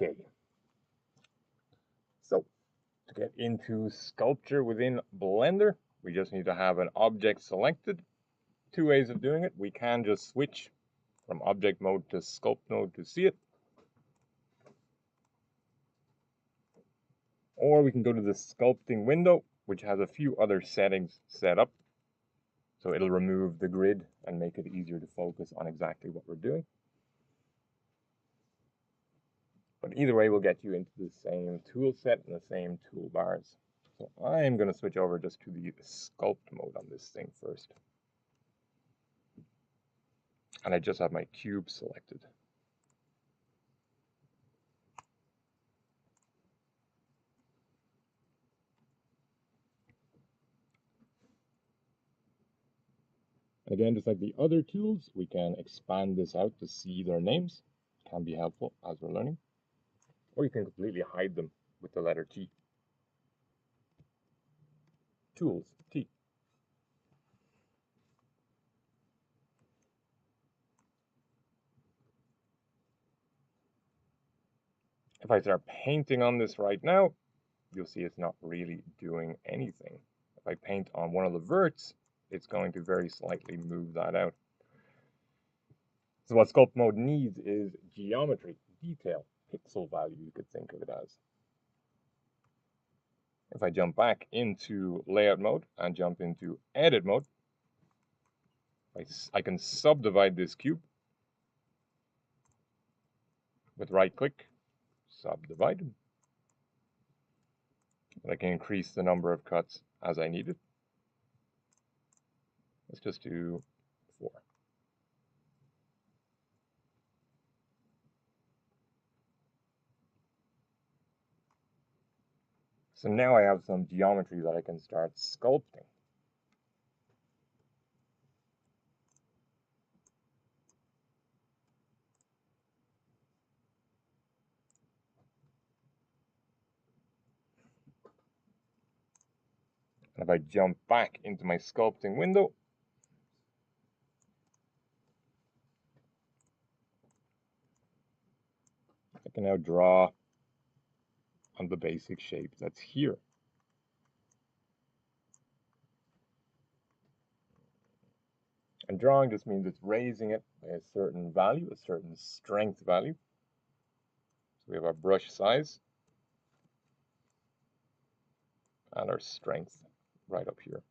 Okay, so to get into sculpture within Blender, we just need to have an object selected. Two ways of doing it. We can just switch from object mode to sculpt mode to see it. Or we can go to the sculpting window, which has a few other settings set up. So it'll remove the grid and make it easier to focus on exactly what we're doing. But either way, we'll get you into the same tool set and the same toolbars. So I'm going to switch over just to the sculpt mode on this thing first. And I just have my cube selected. Again, just like the other tools, we can expand this out to see their names. It can be helpful as we're learning. Or you can completely hide them with the letter T. Tools, T. If I start painting on this right now, you'll see it's not really doing anything. If I paint on one of the verts, it's going to very slightly move that out. So what sculpt mode needs is geometry, detail, pixel value, you could think of it as. If I jump back into layout mode and jump into edit mode, I can subdivide this cube with right click, subdivide. And I can increase the number of cuts as I need it. Let's just do 4. So now I have some geometry that I can start sculpting. And if I jump back into my sculpting window, I can now draw on the basic shape that's here. And drawing just means it's raising it by a certain value, a certain strength value. So we have our brush size and our strength right up here.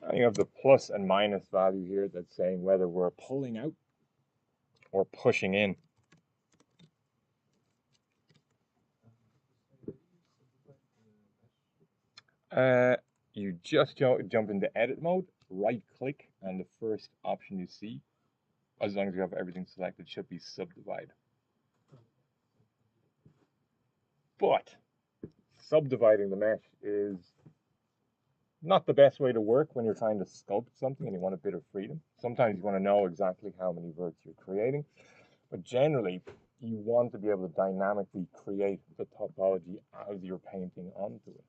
And you have the plus and minus value here that's saying whether we're pulling out or pushing in. You just jump into edit mode, right click, and the first option you see, as long as you have everything selected, should be subdivide. But subdividing the mesh is not the best way to work when you're trying to sculpt something and you want a bit of freedom. Sometimes you want to know exactly how many verts you're creating, but generally you want to be able to dynamically create the topology as you're painting onto it.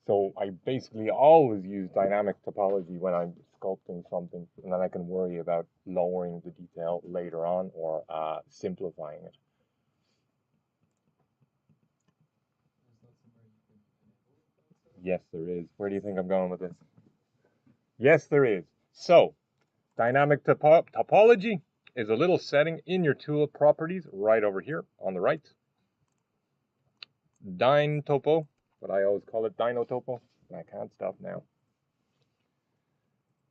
So I basically always use dynamic topology when I'm sculpting something, and then I can worry about lowering the detail later on or simplifying it. Yes, there is. Where do you think I'm going with this? Yes, there is. So, dynamic topology is a little setting in your tool properties right over here on the right. DynTopo, but I always call it DynoTopo. I can't stop now.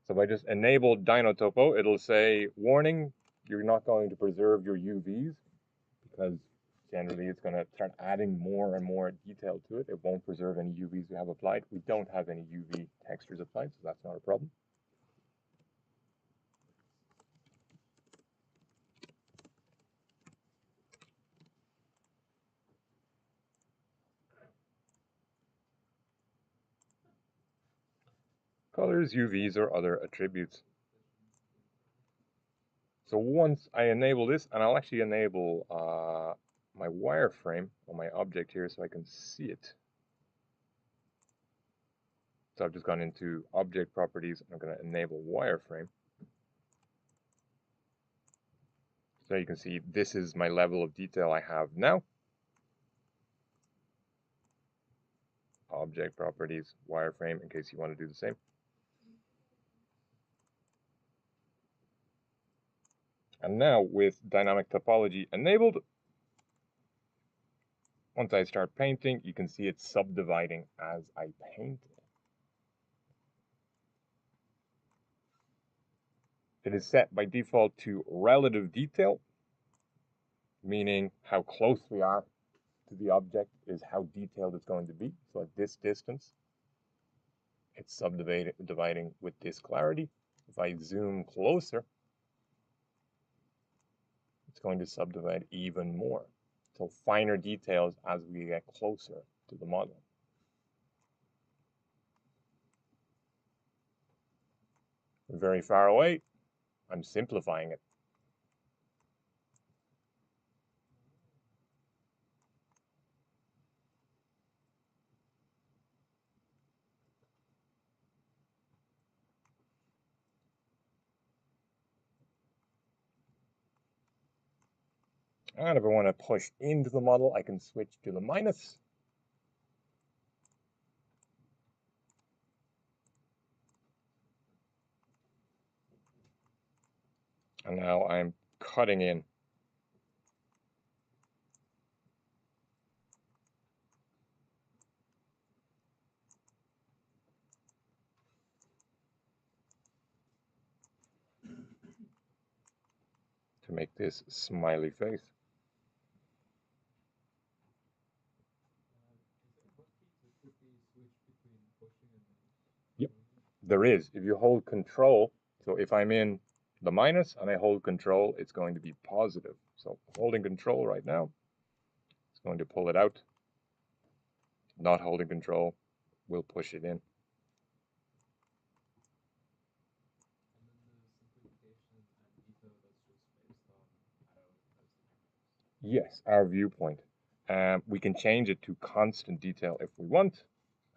So if I just enable DynoTopo, it'll say, warning, you're not going to preserve your UVs, because generally it's going to start adding more and more detail to it. It won't preserve any UVs we have applied. We don't have any UV textures applied, so that's not a problem. Colors, UVs, or other attributes. So once I enable this, and I'll actually enable my wireframe on my object here so I can see it. So I've just gone into object properties, and I'm going to enable wireframe. So you can see this is my level of detail I have now. Object properties, wireframe, in case you want to do the same. And now with dynamic topology enabled, once I start painting, you can see it subdividing as I paint. It is set by default to relative detail, meaning how close we are to the object is how detailed it's going to be. So at this distance, it's subdividing with this clarity. If I zoom closer, it's going to subdivide even more. So finer details as we get closer to the model. Very far away, I'm simplifying it. And if I want to push into the model, I can switch to the minus. And now I'm cutting in. To make this smiley face. Yep, there is. If you hold control, so if I'm in the minus and I hold control, it's going to be positive. So holding control right now, it's going to pull it out. Not holding control will push it in. Yes, our viewpoint. We can change it to constant detail if we want,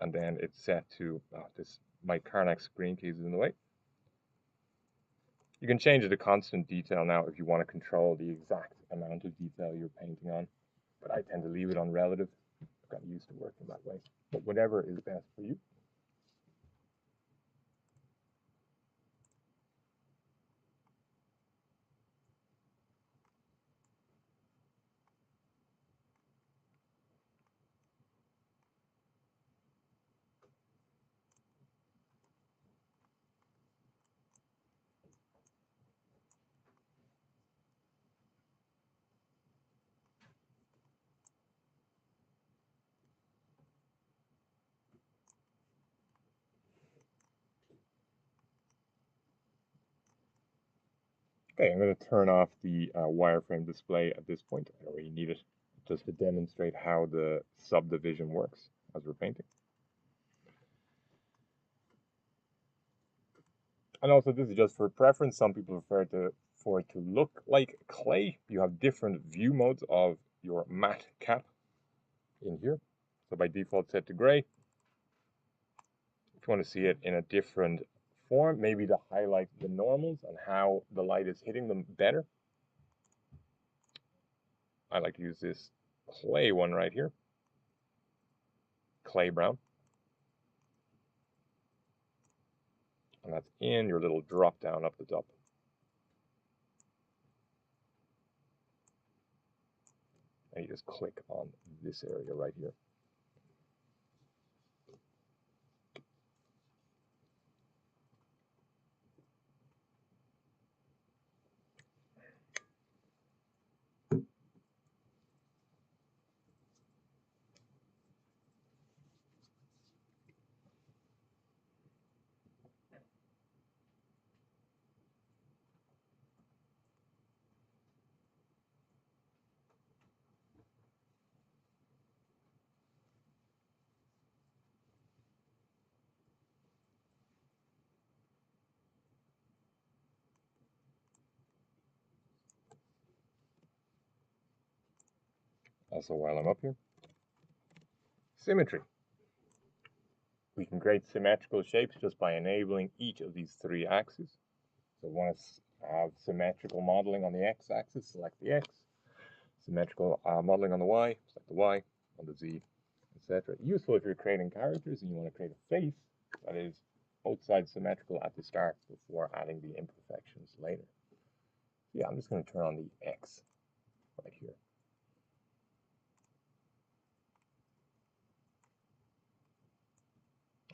and then it's set to my Karnac screen keys is in the way. You can change it to constant detail now if you want to control the exact amount of detail you're painting on, but I tend to leave it on relative. I've got used to working that way, but whatever is best for you. Okay, I'm going to turn off the wireframe display at this point. I don't really need it, just to demonstrate how the subdivision works as we're painting. And also, this is just for preference. Some people prefer for it to look like clay. You have different view modes of your matte cap in here. So by default, set to gray. If you want to see it in a different form, maybe to highlight the normals and how the light is hitting them better, I like to use this clay one right here, clay brown. And that's in your little drop down up the top. And you just click on this area right here. Also, while I'm up here, symmetry. We can create symmetrical shapes just by enabling each of these three axes. So we want to have symmetrical modeling on the x-axis, select the x. Symmetrical modeling on the y, select the y, on the z, etc. Useful if you're creating characters and you want to create a face that is both sides symmetrical at the start before adding the imperfections later. Yeah, I'm just going to turn on the x right here.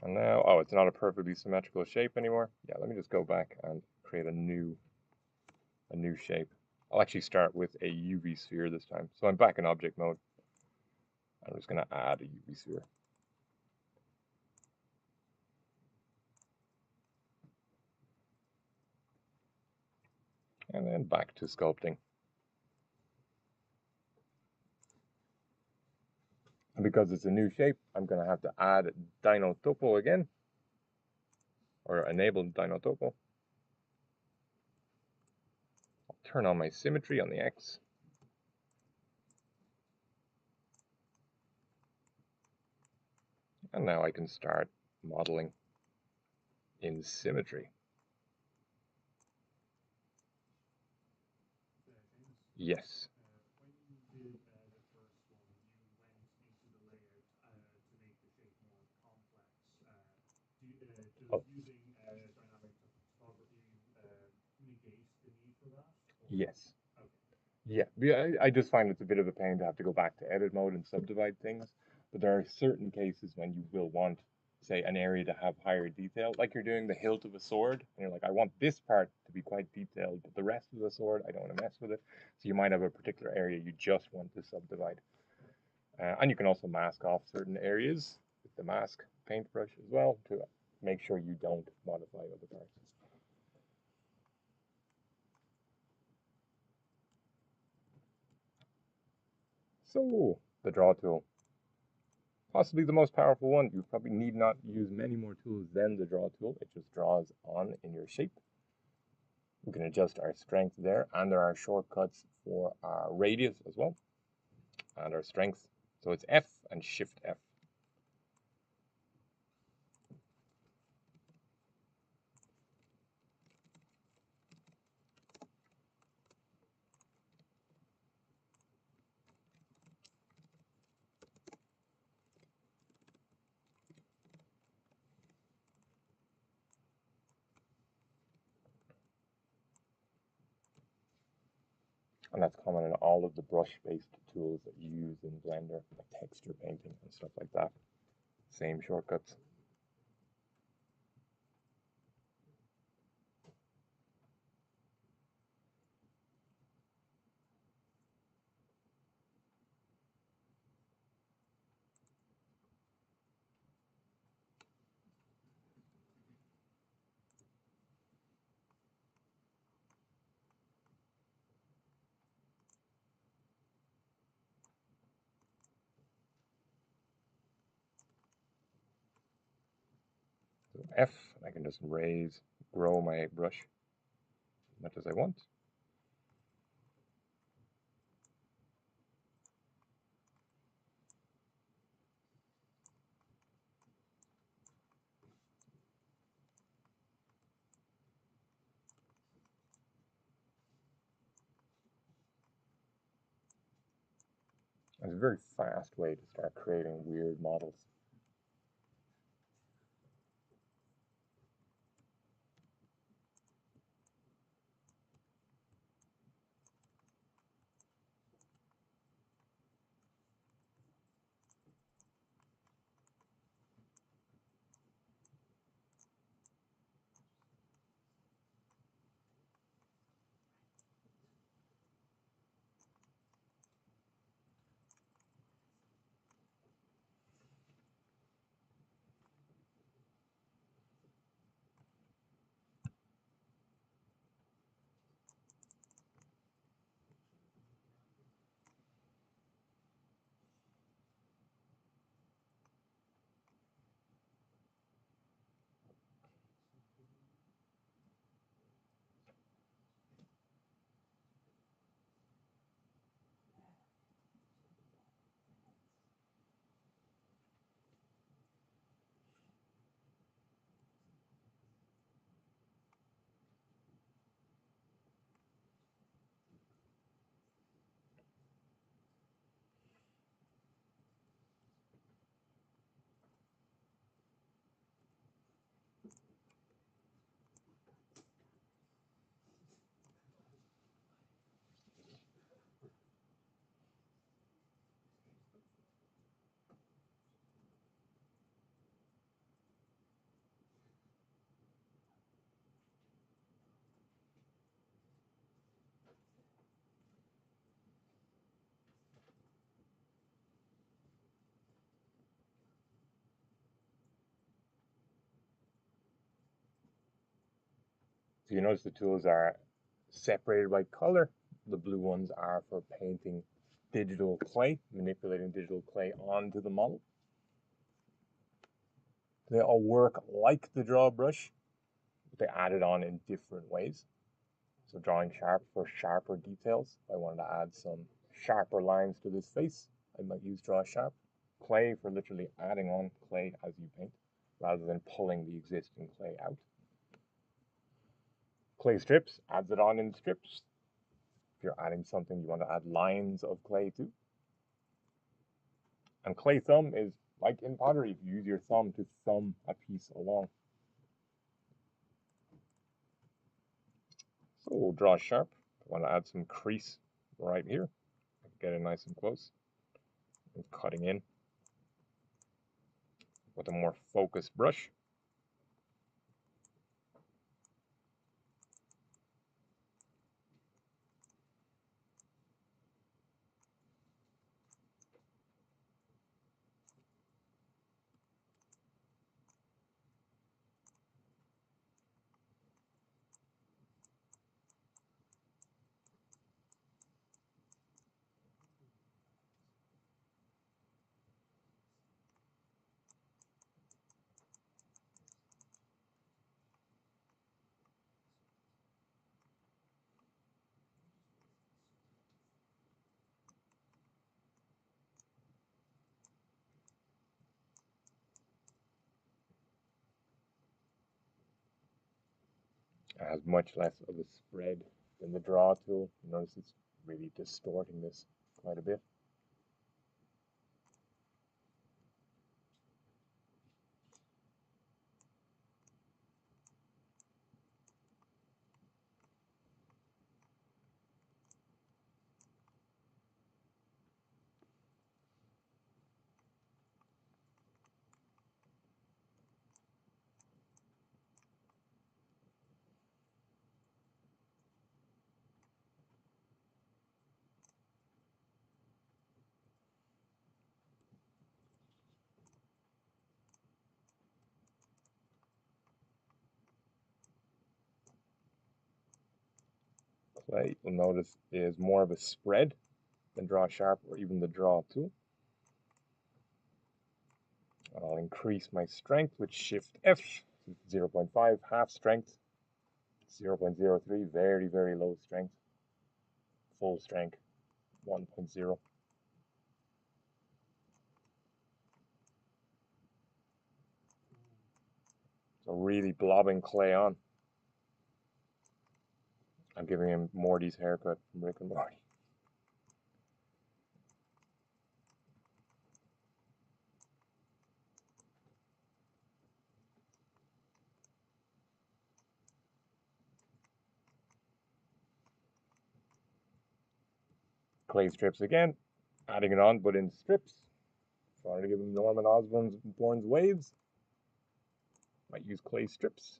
And now, oh, it's not a perfectly symmetrical shape anymore. Yeah, let me just go back and create a new shape. I'll actually start with a UV sphere this time. So I'm back in object mode. I'm just going to add a UV sphere. And then back to sculpting. And because it's a new shape, I'm going to have to add Dino Topo again, or enable Dino Topo. I'll turn on my symmetry on the X. And now I can start modeling in symmetry. Yes. When you did the first one, you went into the layout to make the shape more complex. Does using dynamic topography negate the need for that? Or? Yes. Okay. Yeah, I just find it's a bit of a pain to have to go back to edit mode and subdivide things. But there are certain cases when you will want, say, an area to have higher detail, like you're doing the hilt of a sword, and you're like, I want this part to be quite detailed, but the rest of the sword, I don't want to mess with it. So you might have a particular area you just want to subdivide. And you can also mask off certain areas with the mask paintbrush as well to make sure you don't modify other parts. So, the draw tool. Possibly the most powerful one. You probably need not use many more tools than the draw tool. It just draws on in your shape. We can adjust our strength there, and there are shortcuts for our radius as well, and our strength. So it's F and Shift F. And that's common in all of the brush-based tools that you use in Blender, like texture painting and stuff like that. Same shortcuts. So F, I can just grow my brush as much as I want. It's a very fast way to start creating weird models. So you notice the tools are separated by color. The blue ones are for painting digital clay, manipulating digital clay onto the model. They all work like the draw brush, but they add it on in different ways. So drawing sharp for sharper details. If I wanted to add some sharper lines to this face, I might use draw sharp. Clay for literally adding on clay as you paint, rather than pulling the existing clay out. Clay strips adds it on in strips. If you're adding something, you want to add lines of clay too. And clay thumb is like in pottery, you use your thumb to thumb a piece along. So we'll draw sharp. I want to add some crease right here. Get it nice and close. And cutting in with a more focused brush. It has much less of a spread than the draw tool. You notice it's really distorting this quite a bit. Clay, you'll notice, is more of a spread than draw sharp or even the draw tool. I'll increase my strength with Shift F, 0.5, half strength, 0.03, very, very low strength, full strength, 1.0. So really blobbing clay on. I'm giving him Morty's haircut from Rick and Morty. Clay strips again, adding it on, but in strips. If I wanted to give him Norman Osborn's waves, might use clay strips.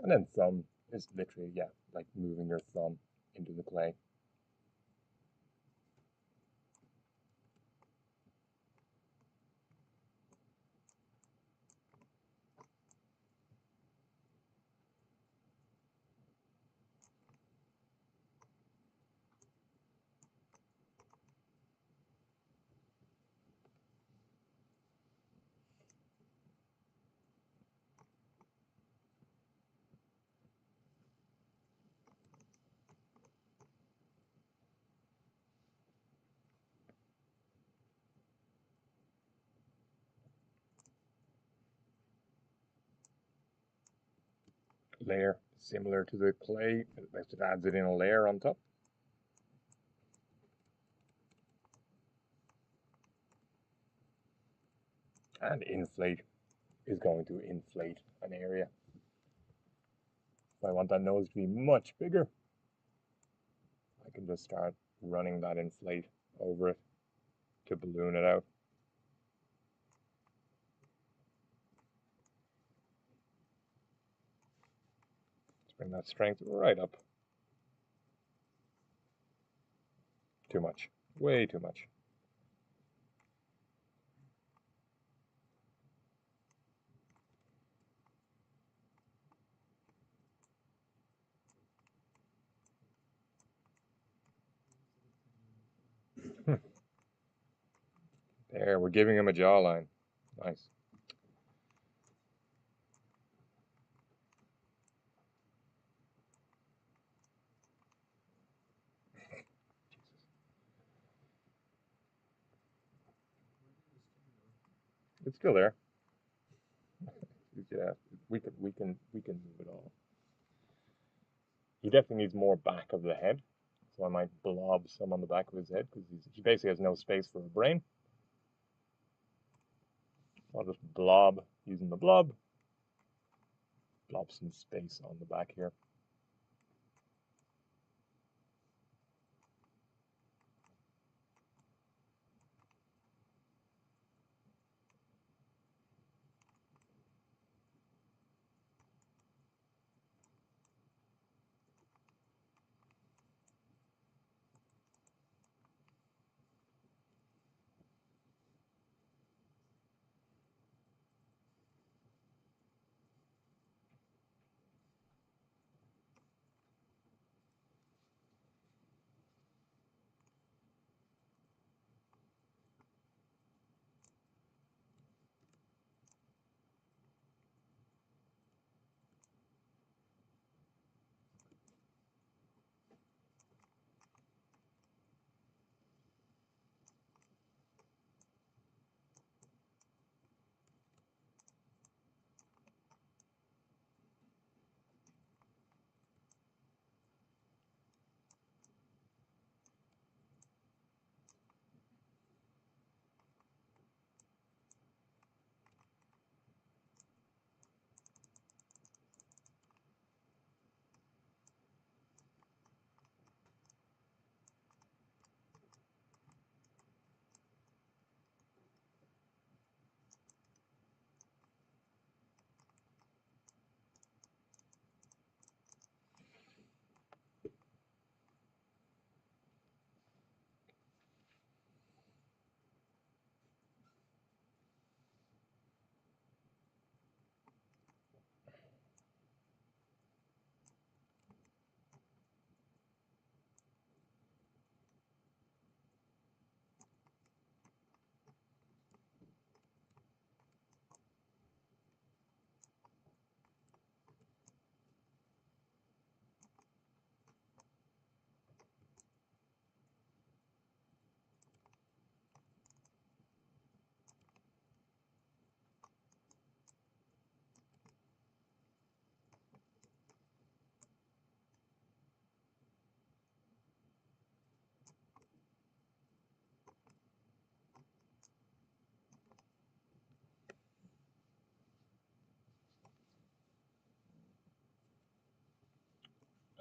And then thumb is literally, yeah, like moving your thumb into the clay. layer similar to the clay. It adds it in a layer on top. And inflate is going to inflate an area. If I want that nose to be much bigger, I can just start running that inflate over it to balloon it out. Let's bring that strength right up. Too much, way too much. There, we're giving him a jawline. Nice. It's still there. Yeah, we can move it all. He definitely needs more back of the head, so I might blob some on the back of his head because he basically has no space for a brain. I'll just blob using the blob some space on the back here.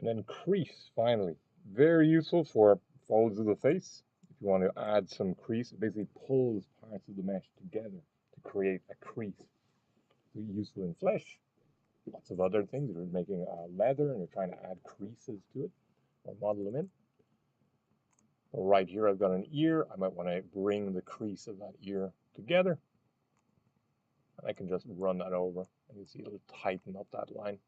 And then crease, finally. Very useful for folds of the face. If you want to add some crease, it basically pulls parts of the mesh together to create a crease. Useful in flesh. Lots of other things. If you're making leather and you're trying to add creases to it or model them in. So right here I've got an ear. I might want to bring the crease of that ear together. And I can just run that over and you see it'll tighten up that line.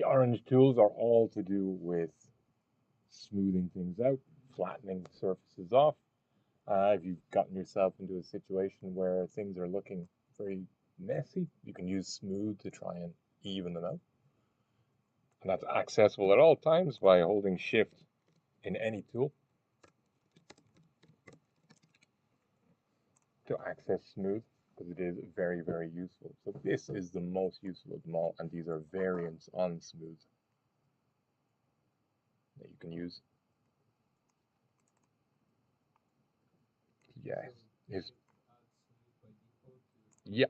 orange tools are all to do with smoothing things out, flattening surfaces off. If you've gotten yourself into a situation where things are looking very messy, you can use smooth to try and even them out. And that's accessible at all times by holding shift in any tool to access smooth, because it is very, very useful. So this is the most useful of them all, and these are variants on smooth that you can use. Yeah.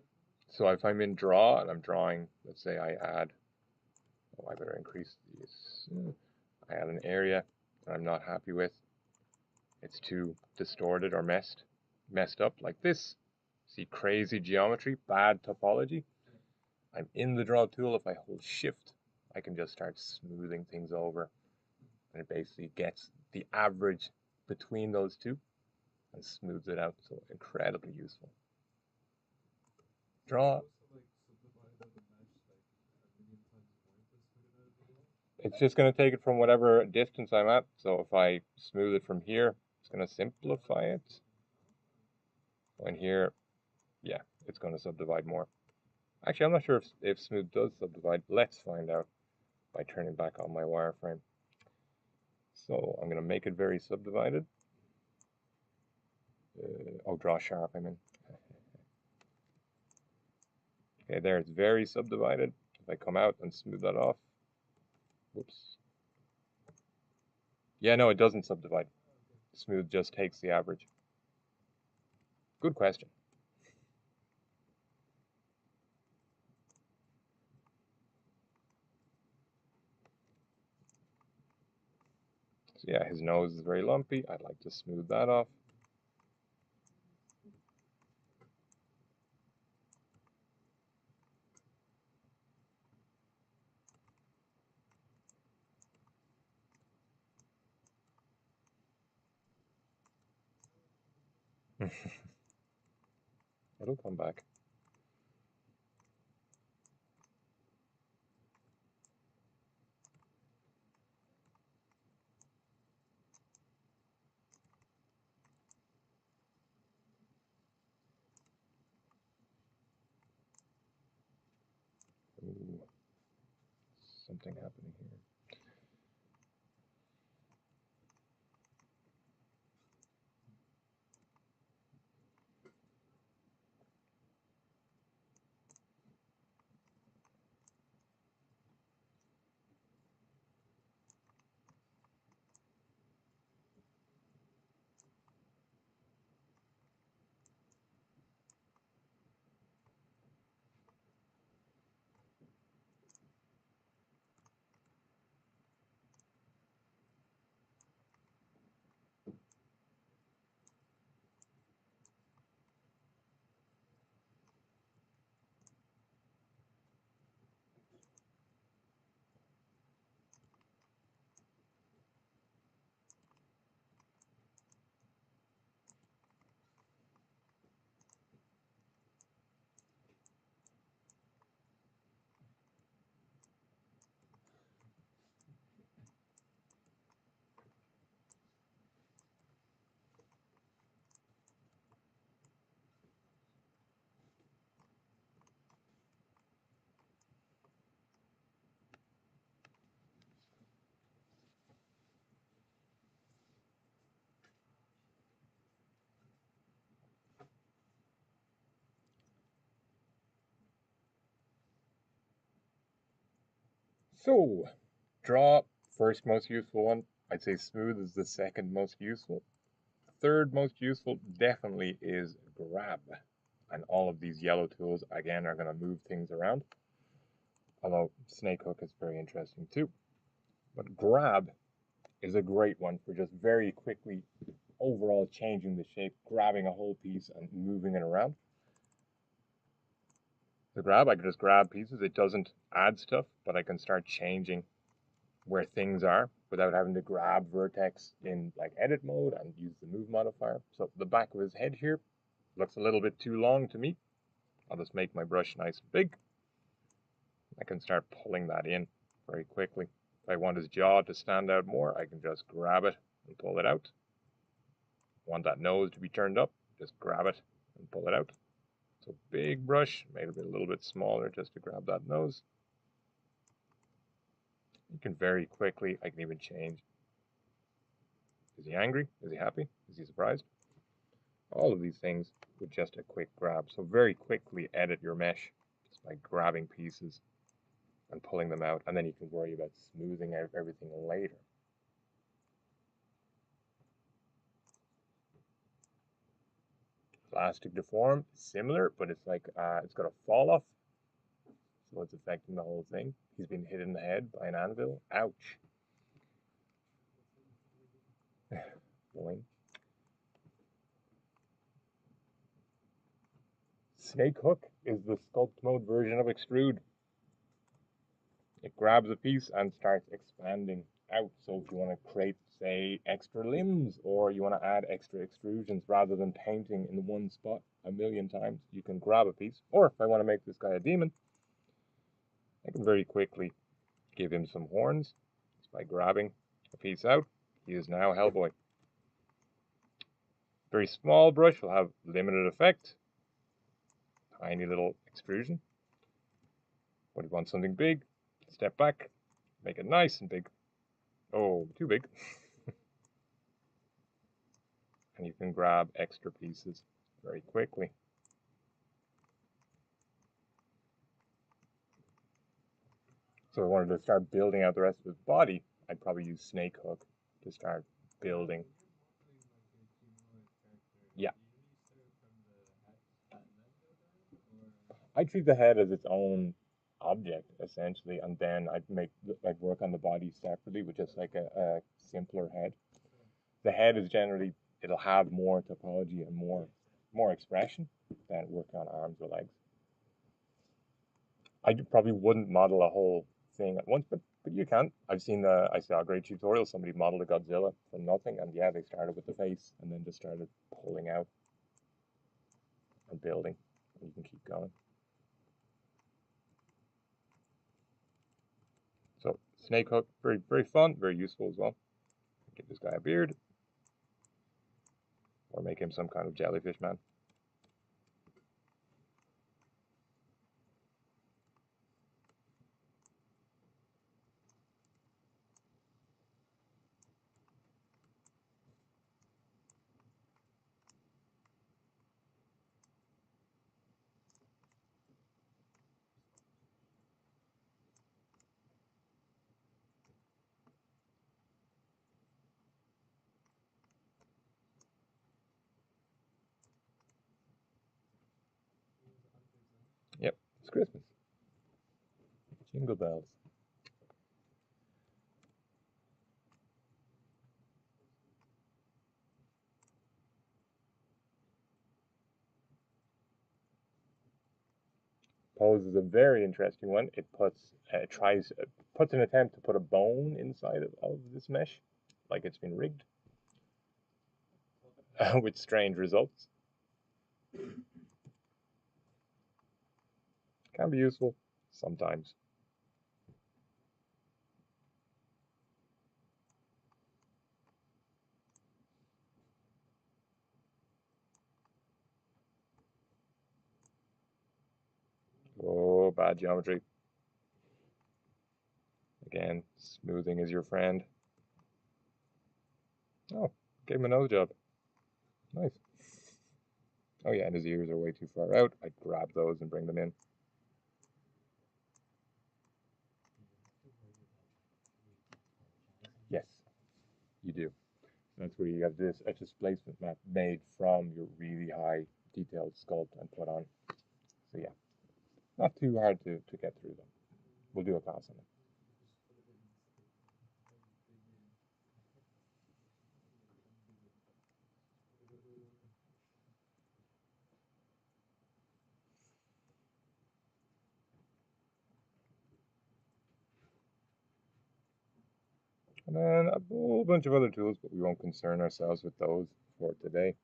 So if I'm in draw and I'm drawing, let's say I add, I better increase this. I add an area that I'm not happy with. It's too distorted or messed up like this. See, crazy geometry, bad topology. I'm in the draw tool. If I hold shift, I can just start smoothing things over, and it basically gets the average between those two and smooths it out. So incredibly useful. Draw. It's just going to take it from whatever distance I'm at. So if I smooth it from here, it's going to simplify it. And here, yeah, it's going to subdivide more. Actually, I'm not sure if smooth does subdivide. Let's find out by turning back on my wireframe. So I'm going to make it very subdivided. Draw sharp, I mean. Okay, there, it's very subdivided. If I come out and smooth that off, whoops. Yeah, no, it doesn't subdivide. Smooth just takes the average. Good question. So yeah, his nose is very lumpy. I'd like to smooth that off. It'll come back. Ooh, something happening here. So, draw, first most useful one. I'd say smooth is the second most useful. Third most useful definitely is grab. And all of these yellow tools, again, are going to move things around. Although snake hook is very interesting too. But grab is a great one for just very quickly overall changing the shape, grabbing a whole piece and moving it around. The grab, I can just grab pieces. It doesn't add stuff, but I can start changing where things are without having to grab vertex in like edit mode and use the move modifier. So the back of his head here looks a little bit too long to me. I'll just make my brush nice and big. I can start pulling that in very quickly. If I want his jaw to stand out more, I can just grab it and pull it out. Want that nose to be turned up, just grab it and pull it out. So big brush, made it a little bit smaller just to grab that nose. You can very quickly, I can even change. Is he angry? Is he happy? Is he surprised? All of these things with just a quick grab. So very quickly edit your mesh just by grabbing pieces and pulling them out, and then you can worry about smoothing out everything later. Plastic deform, similar, but it's like it's got a fall off, so it's affecting the whole thing. He's been hit in the head by an anvil. Ouch. Boing. Snake hook is the sculpt mode version of extrude. It grabs a piece and starts expanding out. So if you want to create, say, extra limbs, or you want to add extra extrusions rather than painting in the one spot a million times, you can grab a piece. Or if I want to make this guy a demon, I can very quickly give him some horns just by grabbing a piece out. He is now Hellboy. Very small brush will have limited effect. Tiny little extrusion. But if you want something big, step back, make it nice and big. Oh, too big. And you can grab extra pieces very quickly. So if I wanted to start building out the rest of his body, I'd probably use snake hook to start building. Yeah. I treat the head as its own object essentially, and then I'd work on the body separately with just like a simpler head. The head is generally, it'll have more topology and more expression than working on arms or legs. I probably wouldn't model a whole thing at once, but you can. I saw a great tutorial. Somebody modeled a Godzilla from nothing, and yeah, they started with the face and then just started pulling out and building, and you can keep going. So snake hook, very, very fun, very useful as well. Give this guy a beard, or make him some kind of jellyfish man. Yep, it's Christmas. Jingle bells. Pose is a very interesting one. It puts an attempt to put a bone inside of this mesh, like it's been rigged, with strange results. Can be useful sometimes. Oh, bad geometry. Again, smoothing is your friend. Oh, gave him a nose job. Nice. Oh yeah, and his ears are way too far out. I'd grab those and bring them in. Yes, you do. That's where you have a displacement map made from your really high detailed sculpt and put on. So yeah, not too hard to get through them. We'll do a class on it. And then a whole bunch of other tools, but we won't concern ourselves with those for today.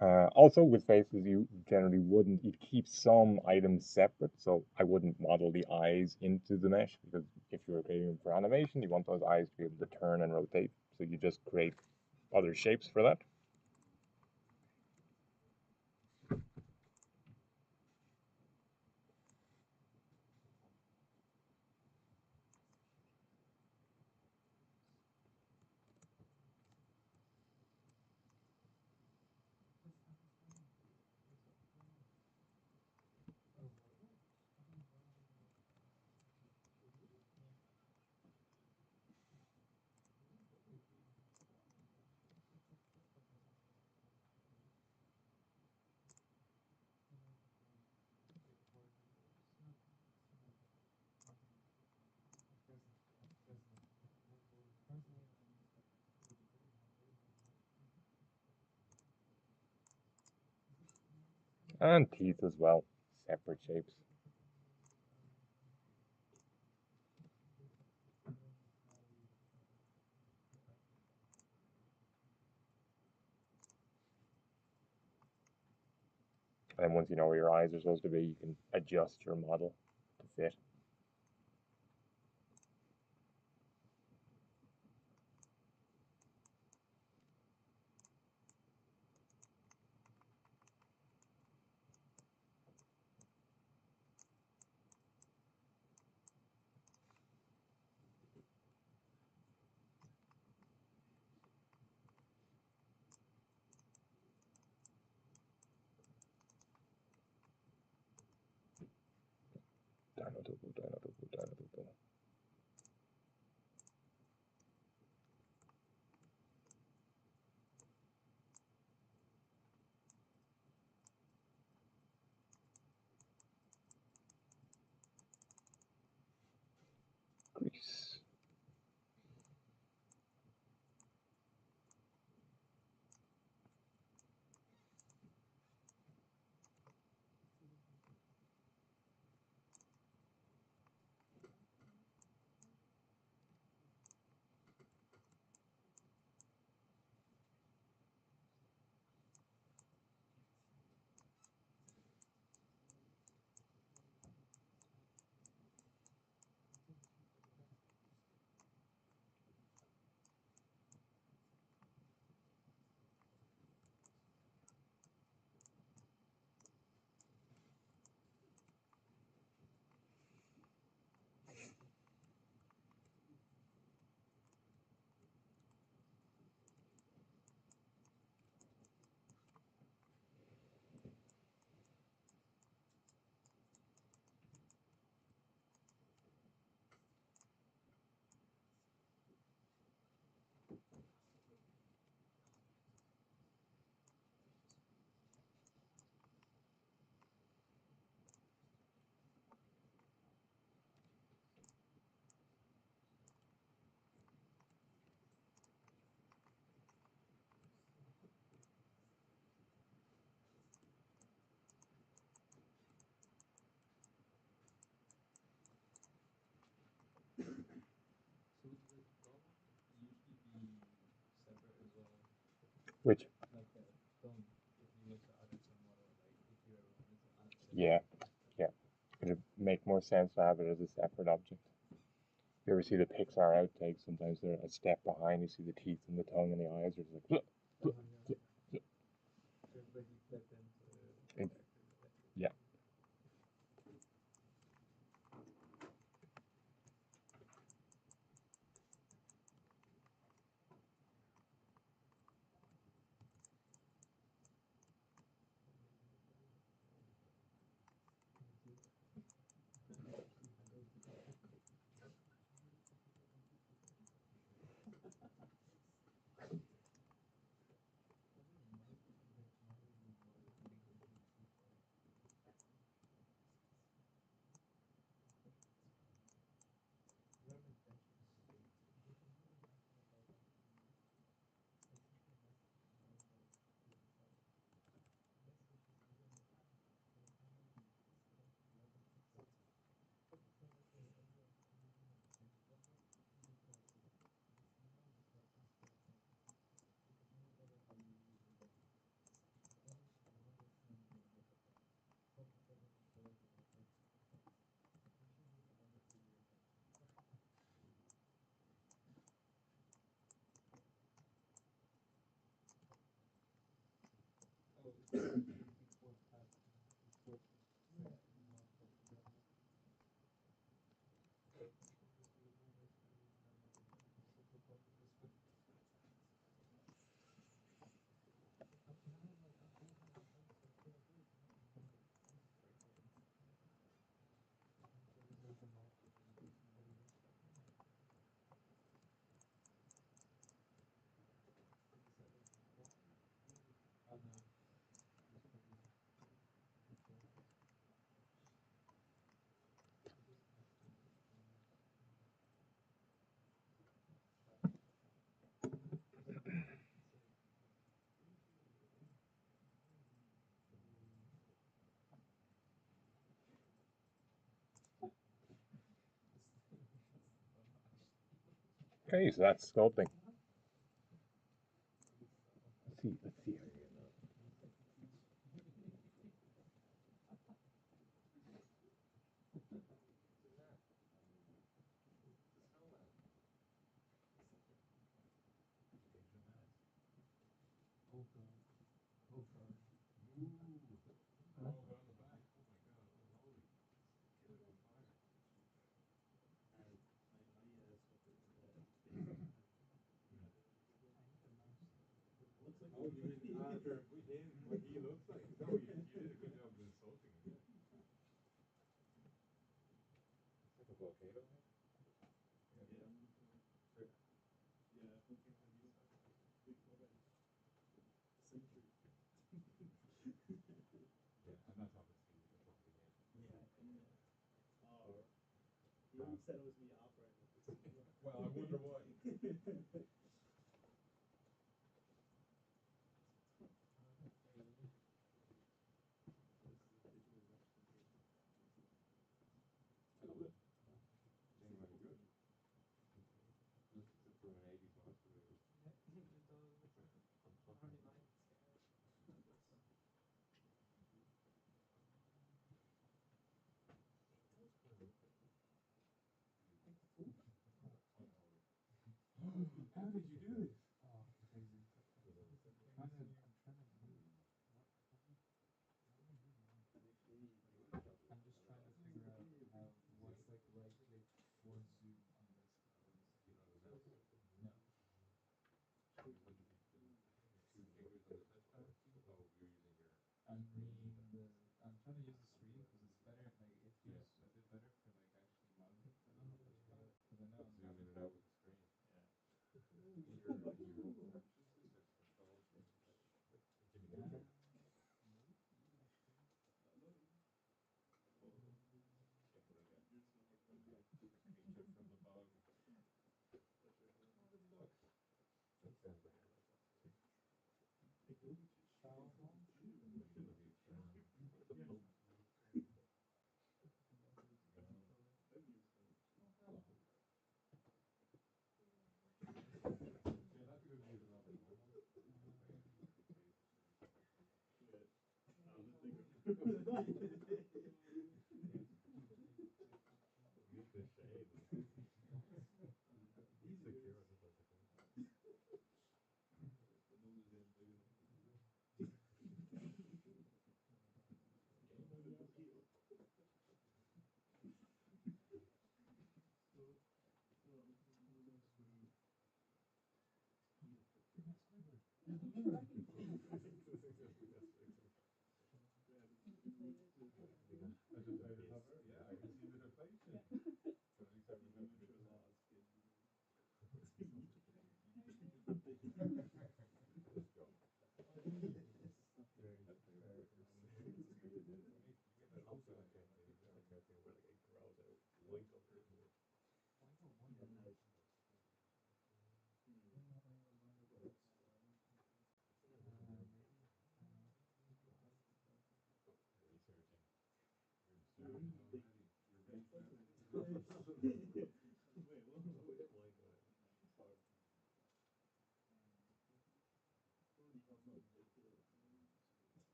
Also, with faces, you generally wouldn't, you'd keep some items separate. So I wouldn't model the eyes into the mesh because if you're creating them for animation, you want those eyes to be able to turn and rotate. So you just create other shapes for that. And teeth as well, separate shapes. And once you know where your eyes are supposed to be, you can adjust your model to fit. Dino Double, Dino Double, Dino Double. Grease. Which? Yeah, yeah. It'd make more sense to have it as a separate object. You ever see the Pixar outtakes? Sometimes they're a step behind. You see the teeth and the tongue and the eyes are just like, yeah. Okay, so that's sculpting. Let's see how you're getting on. Said it was me operating. Well, I wonder why. How did you do this?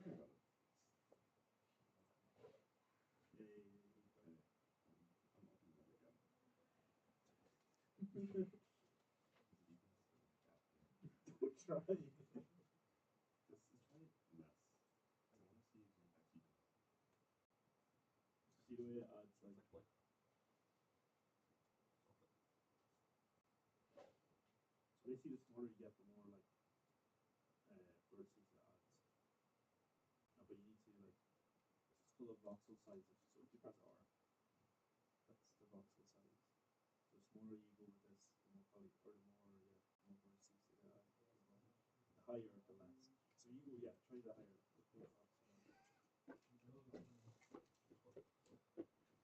Don't try. See the way it adds like. So basically, the smaller you get, the more like vertices it adds. No, but you need to like. It's full of voxel sizes. So if you press R, that's the voxel size. So the smaller you go with this, the more poly, or the more vertices it adds. The higher, the less. So you go, yeah, try the higher. The full voxel.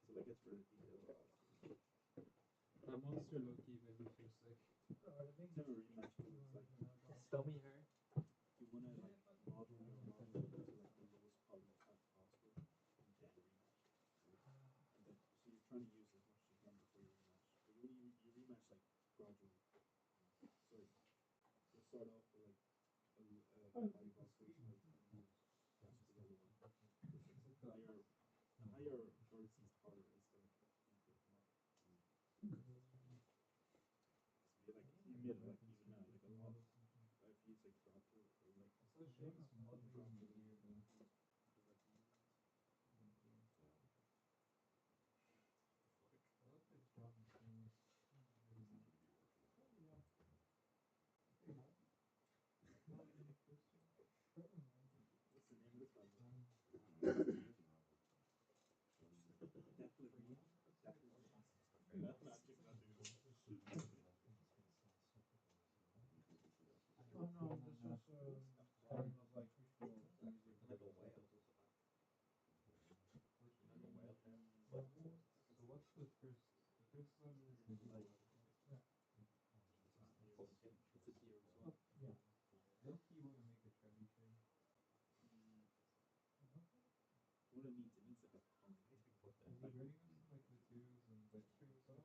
So that gets rid of detail. My monster Loki made me feel sick. Never rematch. It's like Stomach hurt. you want to like model your model to like the lowest poly as possible, and then rematch. And then so you're trying to use as much as you can before you rematch. But you rematch like gradually. So you'll start off with like a high voxel size and then that's the other one. The higher versus harder is the input model. So you like you made it like even now like a lot. If you use like Grapple or like Grapple. What's the name of this one? Definitely. That's not chicken. Oh no, this was kind of like visual music. Little whale. So what's the first? The first one is the Like, Yeah. it's a deer as well. Yeah. Loki want to make a Trevi tree. What it needs like a pond. Is he ready with some like the twos and veg tree as well?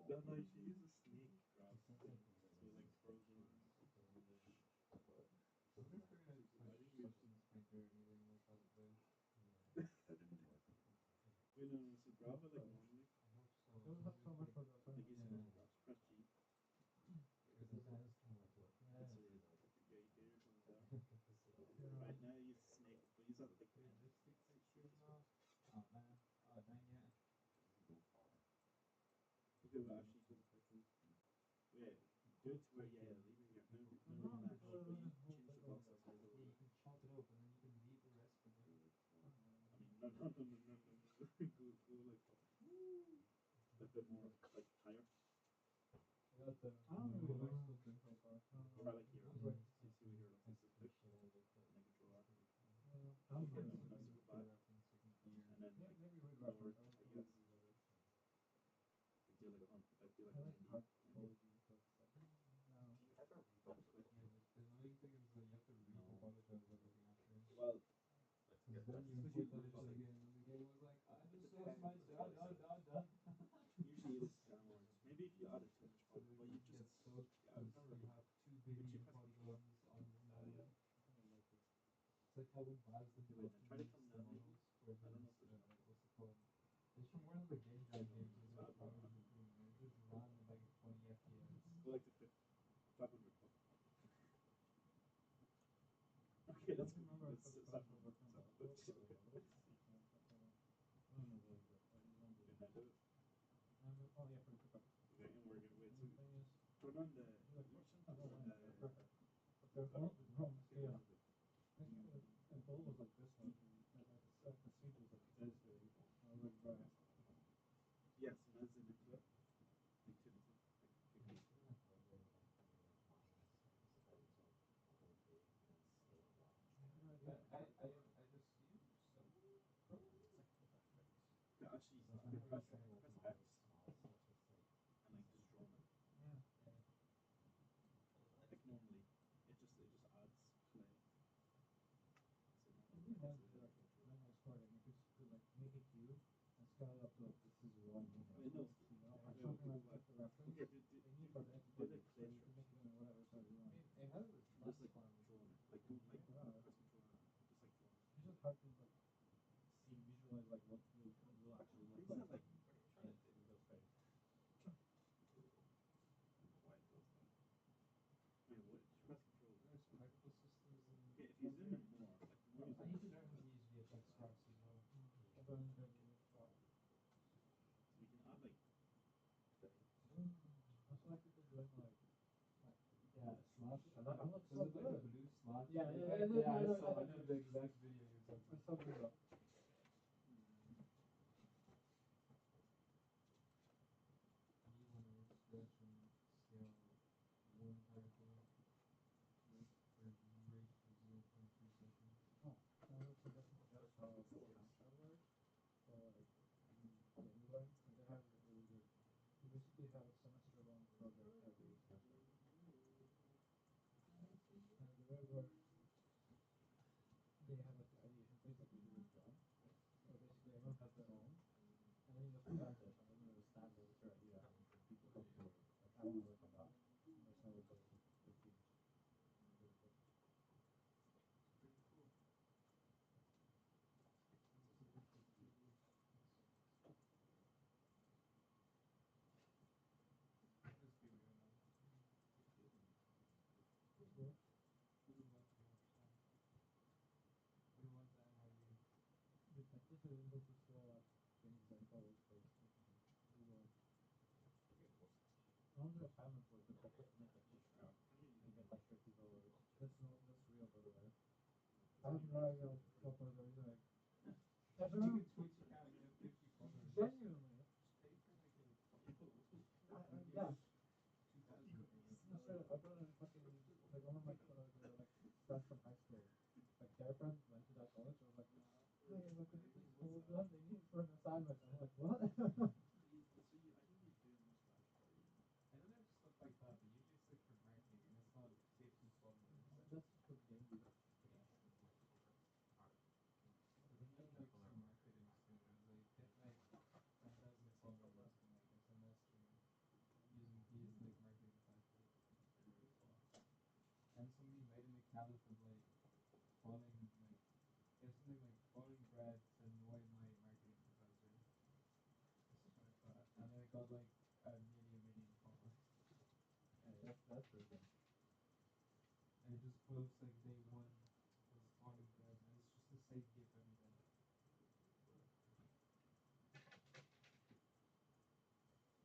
Yes. No, you should use a snake grass thing. So like frozen. I wonder if they're gonna just like substance painter or anything like that today. Wait, no, so grab it like normally. I hope so. Doesn't have so much for the Like you Yeah. said, press G. Because his hands kind of like what? That's it. Yeah, you get your ones there. Yeah. Right now use snake, but use that like Realistic textures now. Oh man. Oh dang it. Okay, well actually go wait, do it to where yeah, leave it here. No, No, match, because but you it change the holds voxel like size a Yeah, little you bit. can chop it up and then you can leave the rest for now. I mean, no. Go like a bit more like higher. I don't really like something so far. Try like here. It's like, See what here looks like this big. And I control R. I'm Okay, good. now super back. And then Yeah, like maybe with lower, reference. I guess. Do like on, like do like I a like Wendy. hard apology, but it's like, no. Yeah, the annoying thing is that you have to re-apologize everything after. Well, Because then you put that shit again and the game was like, I just lost my done. usually it's downwards. Maybe if you added too much So fun, then but you you get just stuck yeah, I because would never. you have two baby polygons on one. It's like how when Valve did the Wait, then try to optimized come the down maybe. models for I don't know his, if there's enough. what's it called? It's from one of the Game Jam games where Bad there's powers one. between them. It just ran at like 20 FPS. Go like to 500. Okay, that's good. remember That's if it's 700. possible, but So no. let's I okay. don't know what is it. I don't know. Can I do it? Oh yeah, for the pickup. Okay, and we're gonna wait. The So thing is, turn on the. like, for some people, Turn on it's the. perfect. But there's one wrong scale. Okay, I think the ball was like this one, and like the seat was like this big. I was like, right. yes, and that's an input. Like tips, like kick. I just use some professionals. Yeah, actually, So you I'm press really trying X to and like just draw it. Yeah. Like normally, it just adds play. So You now have to like manual scoring. You could like make a cube and scale it up to like this is 1 minute. Wait, no. You know, or something like that. The reference. Okay, They need for the do the export. So play you can like what will actually look like when it goes fake. There's microsystems and I need to learn these VFX tracks as well. I don't know what I saw people doing like yeah, slash. I'm like so good. Like a blue slash. Yeah, I saw the exact video you sent. I saw it. You want to stretch and scale one entire thing for rate for 0.3 seconds. Oh, so that's just how Snapchat works. So like anywhere, and they have really good. You basically have a semester long program every semester. And the way it works, they have like the ideation phase like we do with John. So basically everyone has their own, and then you just present it, and then you stand there with your idea, and people come forward. Like I want to work on that. And there's no way to teach. Really cool. Let's be real now. Cool. We don't want to watch that. We want the NIV. The practice is able to throw out things like always face Google. I wonder assignments where the practice to make a t-shirt and get like $50. That's real by the way. I have no idea what those are either. Like, that's you can Twitch account and get $50. Genuinely. Pay for like a yeah. 2,000. No, straight up. I got a fucking like one of my like friends from high school. Like their friend went to that college. I was like, hey, could you please hold them? They need it for an assignment. I'm like, what? I know there's stuff like that, but usually it's like for marketing and it's not safety software. That's just for game use. Yeah. But then you have like some marketing students, like get like $10,000 in like a semester using these like marketing classes. And somebody made an account of like calling like there's something like calling Brad to annoy my marketing professor. And then it got like nearly a million followers. Yeah, that's pretty good. And it just posts like day one was calling Brad, and it's just the same GIF every day.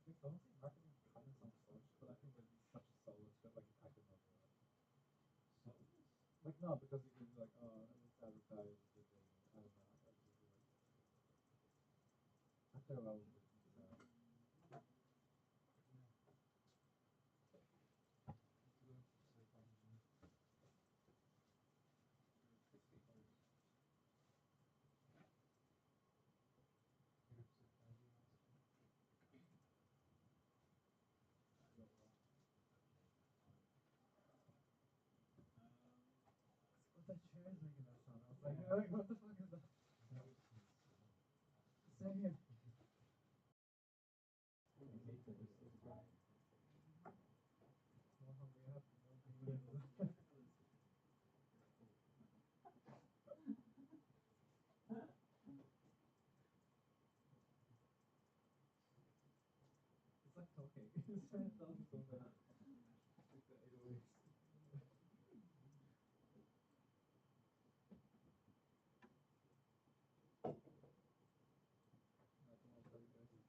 I think honestly marketing kind of sounds such, but I think that it's such a soulless fit, like I could never do it. Soulless? Like no, because you could be like, oh, let's advertise the thing. I don't know. I just do it. After a while, it would be sad. Yeah. Let's go into psychology. Get a psychology master. What that chair is making that sound. I was like, what the fuck is that? Same here. I hate that this is right. Well, we have to know people. It's like talking. It's trying to tell me something. Like the 808s. Nothing else for you guys.